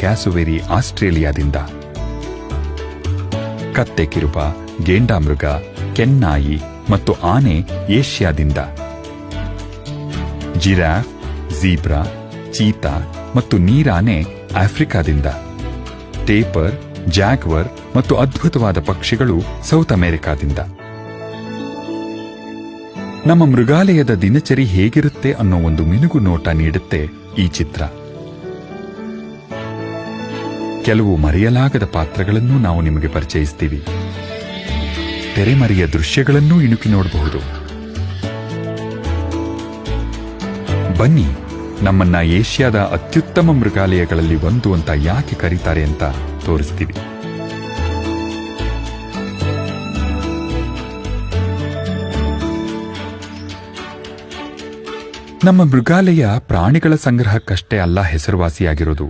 ಕ್ಯಾಸುವೆರಿ ಆಸ್ಟ್ರೇಲಿಯಾದಿಂದ, ಕತ್ತೆ ಕಿರುಬ, ಗೇಂಡಾಮೃಗ, ಕೆನ್ನಾಯಿ ಮತ್ತು ಆನೆ ಏಷ್ಯಾದಿಂದ, ಜಿರಾಫ್, ಝೀಬ್ರಾ, ಚೀತಾ ಮತ್ತು ನೀರಾನೆ ಆಫ್ರಿಕಾದಿಂದ, ಟೇಪರ್, ಜಾಗ್ವರ್ ಮತ್ತು ಅದ್ಭುತವಾದ ಪಕ್ಷಿಗಳು ಸೌತ್ ಅಮೆರಿಕಾದಿಂದ. ನಮ್ಮ ಮೃಗಾಲಯದ ದಿನಚರಿ ಹೇಗಿರುತ್ತೆ ಅನ್ನೋ ಒಂದು ಮಿನುಗು ನೋಟ ನೀಡುತ್ತೆ ಈ ಚಿತ್ರ. ಕೆಲವು ಮರೆಯಲಾಗದ ಪಾತ್ರಗಳನ್ನೂ ನಾವು ನಿಮಗೆ ಪರಿಚಯಿಸ್ತೀವಿ. ತೆರೆಮರೆಯ ದೃಶ್ಯಗಳನ್ನೂ ಇಣುಕಿ ನೋಡಬಹುದು. ಬನ್ನಿ, ನಮ್ಮನ್ನ ಏಷ್ಯಾದ ಅತ್ಯುತ್ತಮ ಮೃಗಾಲಯಗಳಲ್ಲಿ ಒಂದು ಅಂತ ಯಾಕೆ ಕರೀತಾರೆ ಅಂತ ತೋರಿಸ್ತೀವಿ. ನಮ್ಮ ಮೃಗಾಲಯ ಪ್ರಾಣಿಗಳ ಸಂಗ್ರಹಕ್ಕಷ್ಟೇ ಅಲ್ಲ ಹೆಸರುವಾಸಿಯಾಗಿರೋದು,